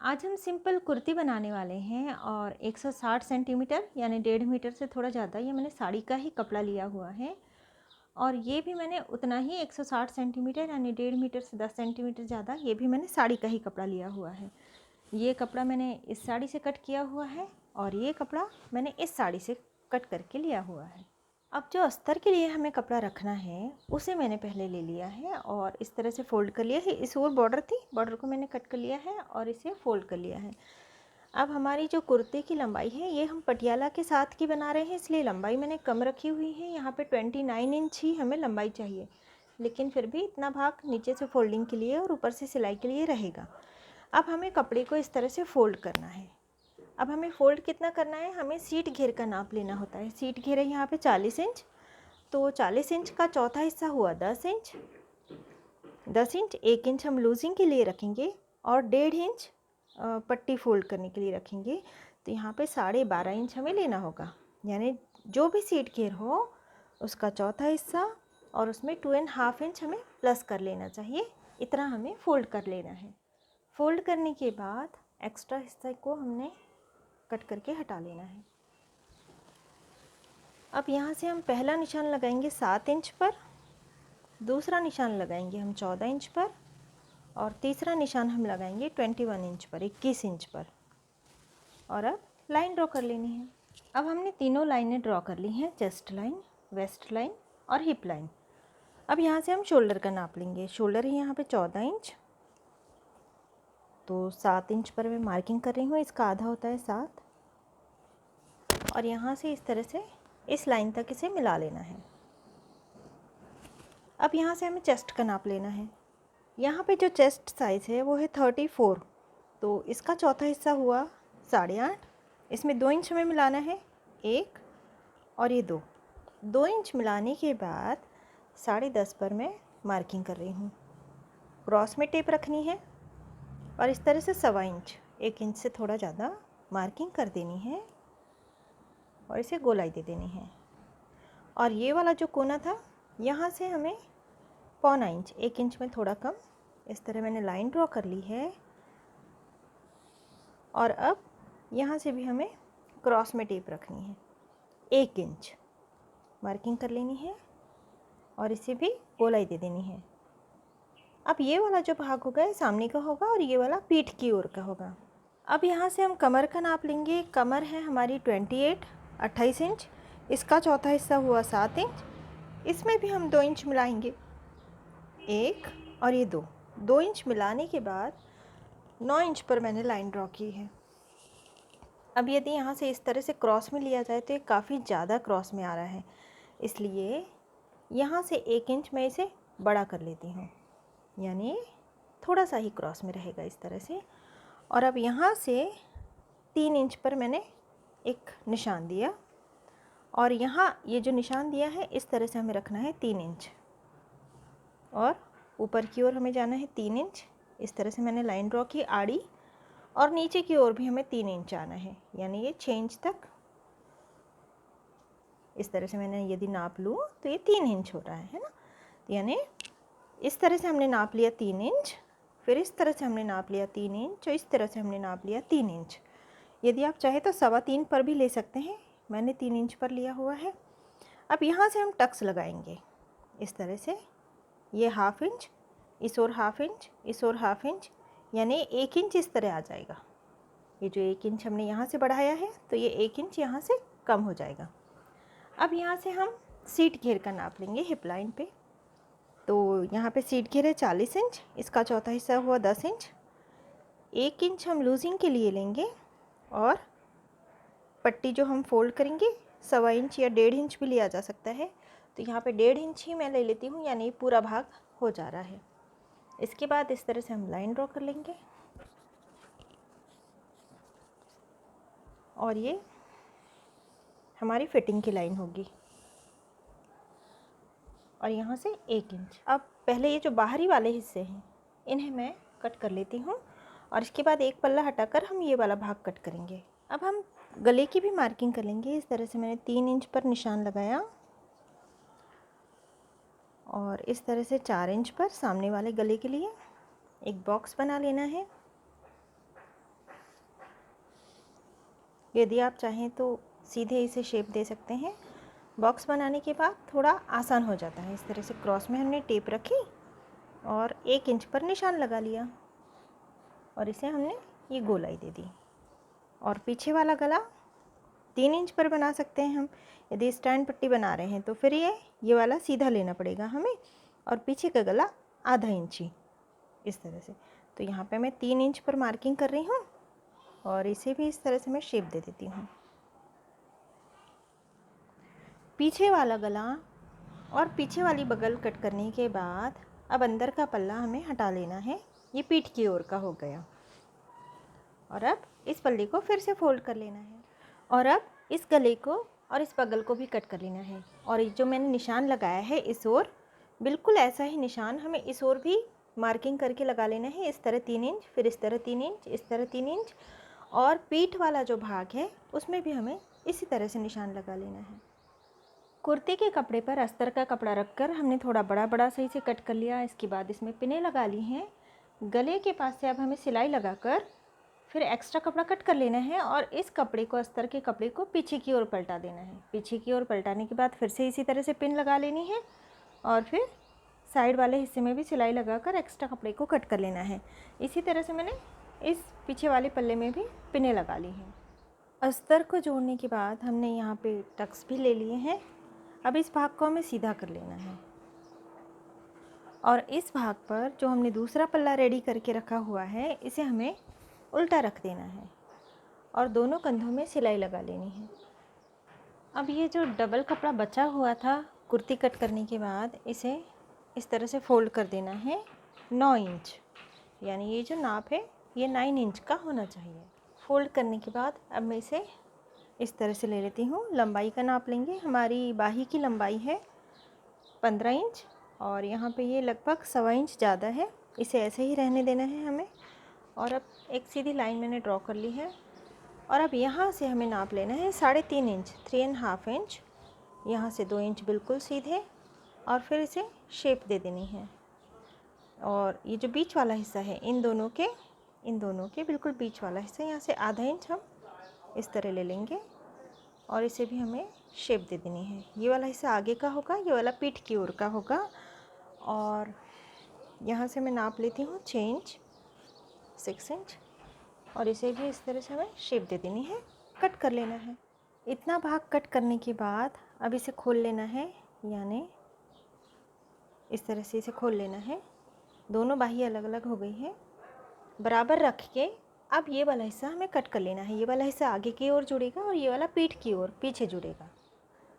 आज हम सिंपल कुर्ती बनाने वाले हैं और 160 सेंटीमीटर यानी 1.5 मीटर से थोड़ा ज़्यादा ये मैंने साड़ी का ही कपड़ा लिया हुआ है। और ये भी मैंने उतना ही 160 सेंटीमीटर यानी 1.5 मीटर से 10 सेंटीमीटर ज़्यादा ये भी मैंने साड़ी का ही कपड़ा लिया हुआ है। ये कपड़ा मैंने इस साड़ी से कट किया हुआ है और ये कपड़ा मैंने इस साड़ी से कट करके लिया हुआ है। अब जो अस्तर के लिए हमें कपड़ा रखना है उसे मैंने पहले ले लिया है और इस तरह से फ़ोल्ड कर लिया है। इस ओर बॉर्डर थी, बॉर्डर को मैंने कट कर लिया है और इसे फ़ोल्ड कर लिया है। अब हमारी जो कुर्ते की लंबाई है ये हम पटियाला के साथ की बना रहे हैं, इसलिए लंबाई मैंने कम रखी हुई है। यहाँ पे 29 इंच ही हमें लंबाई चाहिए, लेकिन फिर भी इतना भाग नीचे से फोल्डिंग के लिए और ऊपर से सिलाई के लिए रहेगा। अब हमें कपड़े को इस तरह से फ़ोल्ड करना है। अब हमें फ़ोल्ड कितना करना है, हमें सीट घेर का नाप लेना होता है। सीट घेर है यहाँ पे 40 इंच, तो 40 इंच का चौथा हिस्सा हुआ 10 इंच। 10 इंच 1 इंच हम लूजिंग के लिए रखेंगे और 1.5 इंच पट्टी फोल्ड करने के लिए रखेंगे। तो यहाँ पे 12.5 इंच हमें लेना होगा, यानी जो भी सीट घेर हो उसका चौथा हिस्सा और उसमें 2.5 इंच हमें प्लस कर लेना चाहिए। इतना हमें फ़ोल्ड कर लेना है। फ़ोल्ड करने के बाद एक्स्ट्रा हिस्से को हमने कट करके हटा लेना है। अब यहाँ से हम पहला निशान लगाएंगे 7 इंच पर, दूसरा निशान लगाएंगे हम 14 इंच पर और तीसरा निशान हम लगाएंगे 21 इंच पर, 21 इंच पर। और अब लाइन ड्रॉ कर लेनी है। अब हमने तीनों लाइनें ड्रॉ कर ली हैं, चेस्ट लाइन, वेस्ट लाइन और हिप लाइन। अब यहाँ से हम शोल्डर का नाप लेंगे। शोल्डर है यहाँ पे 14 इंच, तो 7 इंच पर मैं मार्किंग कर रही हूँ, इसका आधा होता है 7। और यहाँ से इस तरह से इस लाइन तक इसे मिला लेना है। अब यहाँ से हमें चेस्ट का नाप लेना है। यहाँ पे जो चेस्ट साइज़ है वो है 34, तो इसका चौथा हिस्सा हुआ 8.5। इसमें 2 इंच हमें मिलाना है, 1 और ये 2 इंच मिलाने के बाद 10.5 पर मैं मार्किंग कर रही हूँ। क्रॉस में टेप रखनी है और इस तरह से 1.25 इंच, 1 इंच से थोड़ा ज़्यादा मार्किंग कर देनी है और इसे गोलाई दे देनी है। और ये वाला जो कोना था यहाँ से हमें 1.25 इंच, 1 इंच में थोड़ा कम, इस तरह मैंने लाइन ड्रॉ कर ली है। और अब यहाँ से भी हमें क्रॉस में टेप रखनी है, 1 इंच मार्किंग कर लेनी है और इसे भी गोलाई दे देनी है। अब ये वाला जो भाग होगा ये सामने का होगा और ये वाला पीठ की ओर का होगा। अब यहाँ से हम कमर का नाप लेंगे। कमर है हमारी 28 इंच, इसका चौथा हिस्सा हुआ 7 इंच। इसमें भी हम 2 इंच मिलाएंगे, 1 और ये 2 इंच मिलाने के बाद 9 इंच पर मैंने लाइन ड्रॉ की है। अब यदि यहाँ से इस तरह से क्रॉस में लिया जाए तो ये काफ़ी ज़्यादा क्रॉस में आ रहा है, इसलिए यहाँ से 1 इंच मैं इसे बड़ा कर लेती हूँ, यानी थोड़ा सा ही क्रॉस में रहेगा इस तरह से। और अब यहाँ से 3 इंच पर मैंने एक निशान दिया और यहाँ ये जो निशान दिया है इस तरह से हमें रखना है 3 इंच और ऊपर की ओर हमें जाना है 3 इंच। इस तरह से मैंने लाइन ड्रॉ की आड़ी और नीचे की ओर भी हमें 3 इंच आना है, यानी ये 6 इंच तक। इस तरह से मैंने यदि नाप लूँ तो ये 3 इंच हो रहा है ना। यानी इस तरह से हमने नाप लिया 3 इंच, फिर इस तरह से हमने नाप लिया 3 इंच और इस तरह से हमने नाप लिया 3 इंच। यदि आप चाहे तो 3.25 पर भी ले सकते हैं, मैंने 3 इंच पर लिया हुआ है। अब यहाँ से हम टक्स लगाएंगे इस तरह से, ये 1/2 इंच, इस ओर 1/2 इंच, इस ओर 1/2 इंच, यानी 1 इंच इस तरह आ जाएगा। ये जो 1 इंच हमने यहाँ से बढ़ाया है तो ये 1 इंच यहाँ से कम हो जाएगा। अब यहाँ से हम सीट घेर का नाप लेंगे हिप लाइन पे। तो यहाँ पे सीट घेर है 40 इंच, इसका चौथा हिस्सा हुआ 10 इंच। 1 इंच हम लूजिंग के लिए लेंगे और पट्टी जो हम फोल्ड करेंगे 1.25 इंच या 1.5 इंच भी लिया जा सकता है। तो यहाँ पे 1.5 इंच ही मैं ले लेती हूँ, यानी पूरा भाग हो जा रहा है। इसके बाद इस तरह से हम लाइन ड्रॉ कर लेंगे और ये हमारी फिटिंग की लाइन होगी और यहाँ से 1 इंच। अब पहले ये जो बाहरी वाले हिस्से हैं इन्हें मैं कट कर लेती हूँ और इसके बाद एक पल्ला हटाकर हम ये वाला भाग कट करेंगे। अब हम गले की भी मार्किंग कर लेंगे। इस तरह से मैंने 3 इंच पर निशान लगाया और इस तरह से 4 इंच पर सामने वाले गले के लिए एक बॉक्स बना लेना है। यदि आप चाहें तो सीधे इसे शेप दे सकते हैं। बॉक्स बनाने के बाद थोड़ा आसान हो जाता है। इस तरह से क्रॉस में हमने टेप रखी और 1 इंच पर निशान लगा लिया और इसे हमने ये गोलाई दे दी। और पीछे वाला गला 3 इंच पर बना सकते हैं हम। यदि स्टैंड पट्टी बना रहे हैं तो फिर ये वाला सीधा लेना पड़ेगा हमें, और पीछे का गला आधा इंची इस तरह से। तो यहाँ पे मैं 3 इंच पर मार्किंग कर रही हूँ और इसे भी इस तरह से मैं शेप दे देती हूँ। पीछे वाला गला और पीछे वाली बगल कट करने के बाद अब अंदर का पल्ला हमें हटा लेना है। ये पीठ की ओर का हो गया। और अब इस पल्ले को फिर से फोल्ड कर लेना है और अब इस गले को और इस बगल को भी कट कर लेना है। और जो मैंने निशान लगाया है इस ओर, बिल्कुल ऐसा ही निशान हमें इस ओर भी मार्किंग करके लगा लेना है। इस तरह 3 इंच, फिर इस तरह 3 इंच, इस तरह 3 इंच, और पीठ वाला जो भाग है उसमें भी हमें इसी तरह से निशान लगा लेना है। कुर्ते के कपड़े पर अस्तर का कपड़ा रखकर हमने थोड़ा बड़ा बड़ा सही से कट कर लिया। इसके बाद इसमें पिनें लगा ली हैं। गले के पास से अब हमें सिलाई लगाकर फिर एक्स्ट्रा कपड़ा कट कर लेना है और इस कपड़े को, अस्तर के कपड़े को पीछे की ओर पलटा देना है। पीछे की ओर पलटाने के बाद फिर से इसी तरह से पिन लगा लेनी है और फिर साइड वाले हिस्से में भी सिलाई लगाकर एक्स्ट्रा कपड़े को कट कर लेना है। इसी तरह से मैंने इस पीछे वाले पल्ले में भी पिनें लगा ली हैं। अस्तर को जोड़ने के बाद हमने यहाँ पे टक्स भी ले लिए हैं। अब इस भाग को हमें सीधा कर लेना है और इस भाग पर जो हमने दूसरा पल्ला रेडी करके रखा हुआ है इसे हमें उल्टा रख देना है और दोनों कंधों में सिलाई लगा लेनी है। अब ये जो डबल कपड़ा बचा हुआ था कुर्ती कट करने के बाद, इसे इस तरह से फोल्ड कर देना है 9 इंच, यानी ये जो नाप है ये 9 इंच का होना चाहिए। फोल्ड करने के बाद अब मैं इसे इस तरह से ले लेती हूँ। लंबाई का नाप लेंगे। हमारी बाही की लंबाई है 15 इंच और यहाँ पे ये लगभग 1.25 इंच ज़्यादा है। इसे ऐसे ही रहने देना है हमें। और अब एक सीधी लाइन मैंने ड्रॉ कर ली है और अब यहाँ से हमें नाप लेना है 3.5 इंच, 3.5 इंच। यहाँ से 2 इंच बिल्कुल सीधे और फिर इसे शेप दे देनी है। और ये जो बीच वाला हिस्सा है इन दोनों के बिल्कुल बीच वाला हिस्सा, यहाँ से आधा इंच हम इस तरह ले लेंगे और इसे भी हमें शेप दे देनी है। ये वाला हिस्सा आगे का होगा, ये वाला पीठ की ओर का होगा। और यहाँ से मैं नाप लेती हूँ 6 इंच, 6 इंच, और इसे भी इस तरह से हमें शेप दे देनी है, कट कर लेना है। इतना भाग कट करने के बाद अब इसे खोल लेना है, यानी इस तरह से इसे खोल लेना है। दोनों बाही अलग अलग हो गई है। बराबर रख के अब ये वाला हिस्सा हमें कट कर लेना है। ये वाला हिस्सा आगे की ओर जुड़ेगा और ये वाला पीठ की ओर पीछे जुड़ेगा।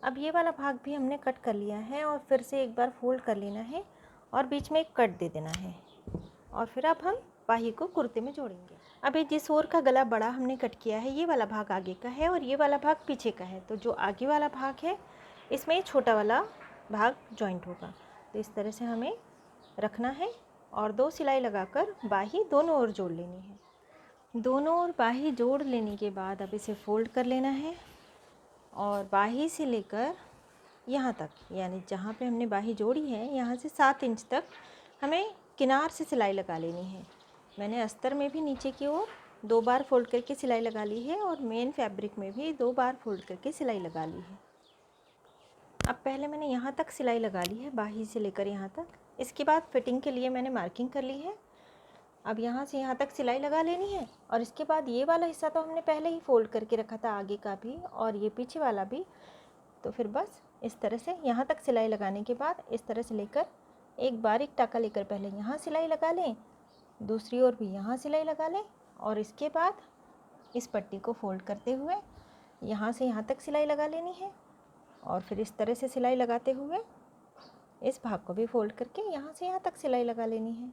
अब ये वाला भाग भी हमने कट कर लिया है और फिर से एक बार फोल्ड कर लेना है और बीच में एक कट दे देना है और फिर अब हम बाही को कुर्ते में जोड़ेंगे। अब ये जिस ओर का गला बड़ा हमने कट किया है ये वाला भाग आगे का है और ये वाला भाग पीछे का है। तो जो आगे वाला भाग है इसमें छोटा वाला भाग जॉइंट होगा। तो इस तरह से हमें रखना है और 2 सिलाई लगाकर बाही दोनों ओर जोड़ लेनी है। दोनों ओर बाही जोड़ लेने के बाद अब इसे फोल्ड कर लेना है और बाही से लेकर यहाँ तक, यानी जहाँ पे हमने बाही जोड़ी है यहाँ से 7 इंच तक हमें किनार से सिलाई लगा लेनी है। मैंने अस्तर में भी नीचे की ओर 2 बार फोल्ड करके सिलाई लगा ली है और मेन फैब्रिक में भी 2 बार फोल्ड करके सिलाई लगा ली है। अब पहले मैंने यहाँ तक सिलाई लगा ली है, बाही से लेकर यहाँ तक। इसके बाद फिटिंग के लिए मैंने मार्किंग कर ली है। अब यहाँ से यहाँ तक सिलाई लगा लेनी है और इसके बाद ये वाला हिस्सा तो हमने पहले ही फोल्ड करके रखा था, आगे का भी और ये पीछे वाला भी। तो फिर बस इस तरह से यहाँ तक सिलाई लगाने के बाद इस तरह से लेकर एक बारीक टाका लेकर पहले यहाँ सिलाई लगा लें, दूसरी ओर भी यहाँ सिलाई लगा लें और इसके बाद इस पट्टी को फोल्ड करते हुए यहाँ से यहाँ तक सिलाई लगा लेनी है और फिर इस तरह से सिलाई लगाते हुए इस भाग को भी फोल्ड करके यहाँ से यहाँ तक सिलाई लगा लेनी है।